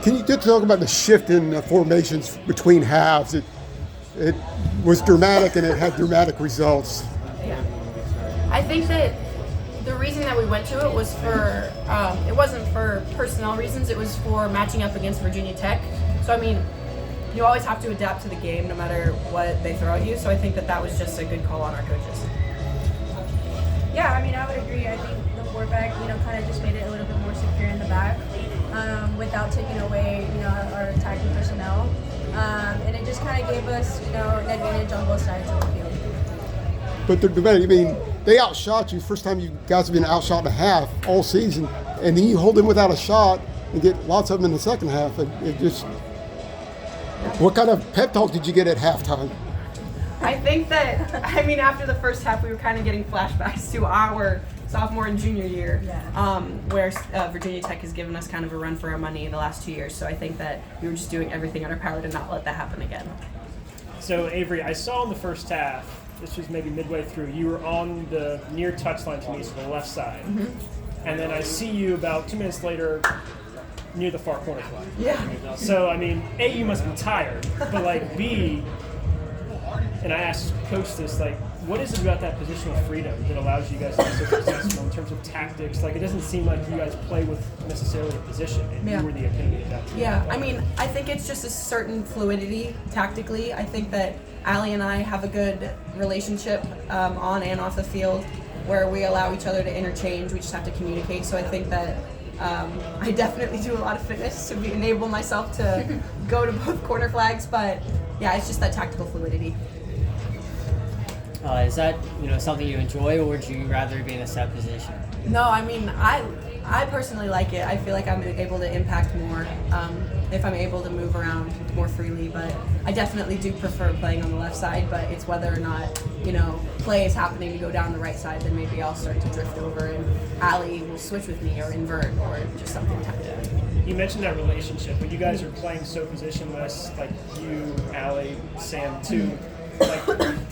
Can you just talk about the shift in formations between halves? It was dramatic and it had dramatic results. Yeah. I think that the reason that we went to it was for, it wasn't for personnel reasons, it was for matching up against Virginia Tech. So, I mean, you always have to adapt to the game no matter what they throw at you. So I think that that was just a good call on our coaches. Yeah, I mean, I would agree. I think the four-back, kind of just made it a little bit more secure in the back without taking away, our attacking personnel. And it just kind of gave us, an advantage on both sides of the field. But they outshot you. First time you guys have been outshot in a half all season, and then you hold them without a shot and get lots of them in the second half. It just, what kind of pep talk did you get at halftime? I think that, after the first half, we were kind of getting flashbacks to our sophomore and junior year, where Virginia Tech has given us kind of a run for our money the last 2 years. So I think that we were just doing everything in our power to not let that happen again. So, Avery, I saw in the first half, this was maybe midway through, you were on the near touchline to me, so the left side. Mm-hmm. And then I see you about 2 minutes later near the far corner flag. Yeah. So, A, you must be tired, but, B, and I asked Coach this, what is it about that positional freedom that allows you guys to be so successful in terms of tactics? It doesn't seem like you guys play with necessarily a position, and you were the epitome of that. Yeah, I think it's just a certain fluidity tactically. I think that Allie and I have a good relationship on and off the field where we allow each other to interchange. We just have to communicate. So I think that I definitely do a lot of fitness to enable myself to go to both corner flags. But yeah, it's just that tactical fluidity. Is that something you enjoy, or would you rather be in a set position? No, I personally like it. I feel like I'm able to impact more if I'm able to move around more freely. But I definitely do prefer playing on the left side. But it's whether or not play is happening to go down the right side, then maybe I'll start to drift over and Allie will switch with me or invert or just something tactical. You mentioned that relationship, but you guys are playing so positionless, like you, Allie, Sam too.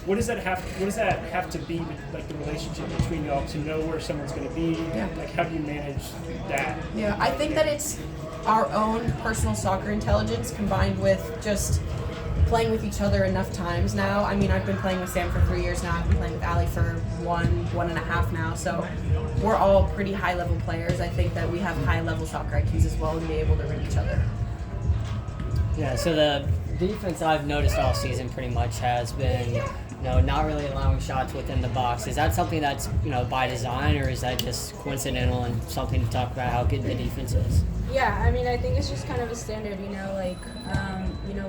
What does that have to be like the relationship between y'all to know where someone's going to be? Yeah. How do you manage that? Yeah, I think that it's our own personal soccer intelligence combined with just playing with each other enough times now. I've been playing with Sam for 3 years now. I've been playing with Allie for one and a half now. So we're all pretty high level players. I think that we have high level soccer IQs as well and be able to read each other. Yeah, so the defense I've noticed all season pretty much has been, not really allowing shots within the box. Is that something that's, by design, or is that just coincidental and something to talk about how good the defense is? Yeah, I think it's just kind of a standard,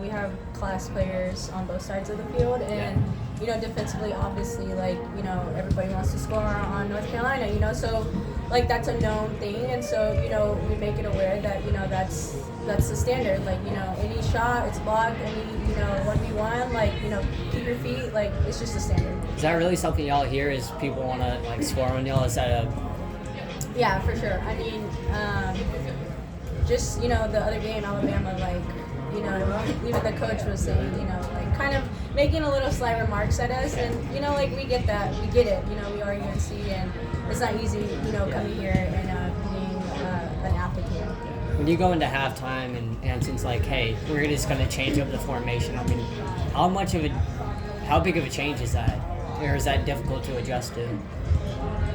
we have class players on both sides of the field, and, defensively, obviously, everybody wants to score on North Carolina, so, that's a known thing, and so, we make it aware that, that's the standard, any shot, it's blocked, any, 1v1, keep your feet, it's just a standard. Is that really something y'all hear, is people want to, score on y'all? Is that a... Yeah, for sure. Just, the other game, Alabama, even the coach was saying, kind of making a little sly remarks at us, and, we get that, we get it, we are UNC, and it's not easy, coming here and being an athlete here. When you go into halftime and Anson's like, hey, we're just going to change up the formation, how big of a change is that? Or is that difficult to adjust to?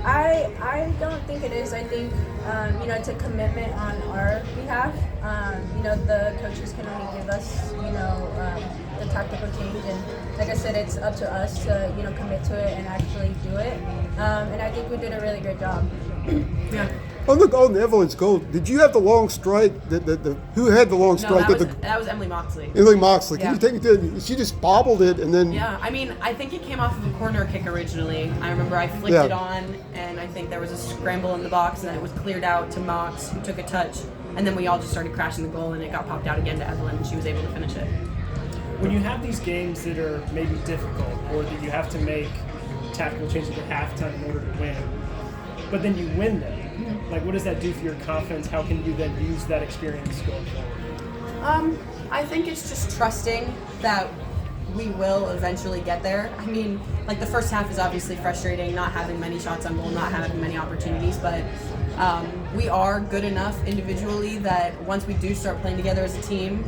I don't think it is. I think, it's a commitment on our behalf. The coaches can only give us, the tactical change. And like I said, it's up to us to, commit to it and actually do it. And I think we did a really good job. Yeah. On Evelyn's goal, did you have the long strike? Who had the long strike? No, that was Emily Moxley. Emily Moxley. Yeah. Can you take me to? She just bobbled it and then. Yeah, I think it came off of a corner kick originally. I remember I flicked it on, and I think there was a scramble in the box, and then it was cleared out to Mox, who took a touch, and then we all just started crashing the goal, and it got popped out again to Evelyn, and she was able to finish it. When you have these games that are maybe difficult, or that you have to make tactical changes at halftime in order to win, but then you win them. What does that do for your confidence? How can you then use that experience going forward? I think it's just trusting that we will eventually get there. The first half is obviously frustrating, not having many shots on goal, not having many opportunities, but We are good enough individually that once we do start playing together as a team,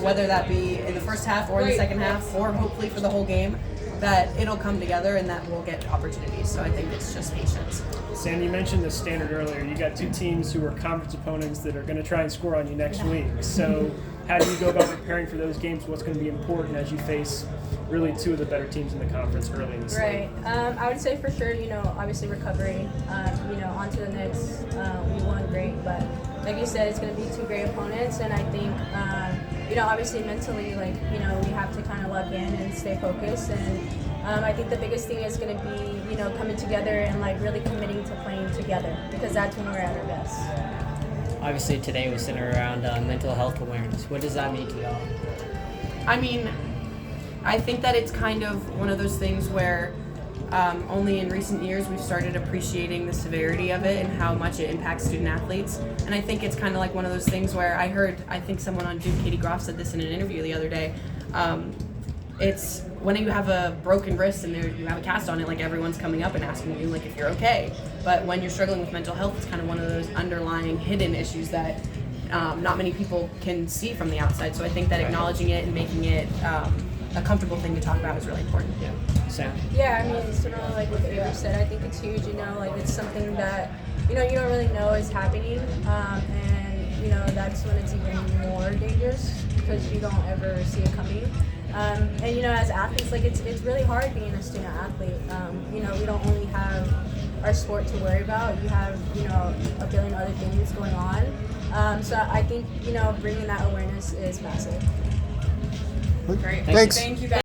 whether that be in the first half or in the second half, or hopefully for the whole game, that it'll come together and that we'll get opportunities. So I think it's just patience. Sam, you mentioned the standard earlier. You got two teams who are conference opponents that are going to try and score on you next week. So how do you go about preparing for those games? What's going to be important as you face really two of the better teams in the conference early in the season? Right. I would say for sure, obviously recovery, on to the next. We won great, but like you said, it's going to be two great opponents. And I think, obviously mentally, we have to kind of lock in and stay focused. And I think the biggest thing is going to be, coming together and really committing to playing together, because that's when we're at our best. Obviously, today was centered around mental health awareness. What does that mean to y'all? I mean, I think that it's kind of one of those things where only in recent years we've started appreciating the severity of it and how much it impacts student athletes. And I think it's kind of like one of those things where I think someone on Duke, Katie Groff, said this in an interview the other day. It's when you have a broken wrist and you have a cast on it, everyone's coming up and asking you if you're okay. But when you're struggling with mental health, it's kind of one of those underlying hidden issues that not many people can see from the outside. So I think that acknowledging it and making it a comfortable thing to talk about is really important. Yeah. Sam? Yeah, I mean, sort of like what Avery said, I think it's huge, it's something that, you don't really know is happening, and, that's when it's even more dangerous, because you don't ever see it coming. And, as athletes, it's really hard being a student athlete. We don't only have our sport to worry about, you have, a billion other things going on. So I think, bringing that awareness is massive. Great. Thanks. Thank you guys.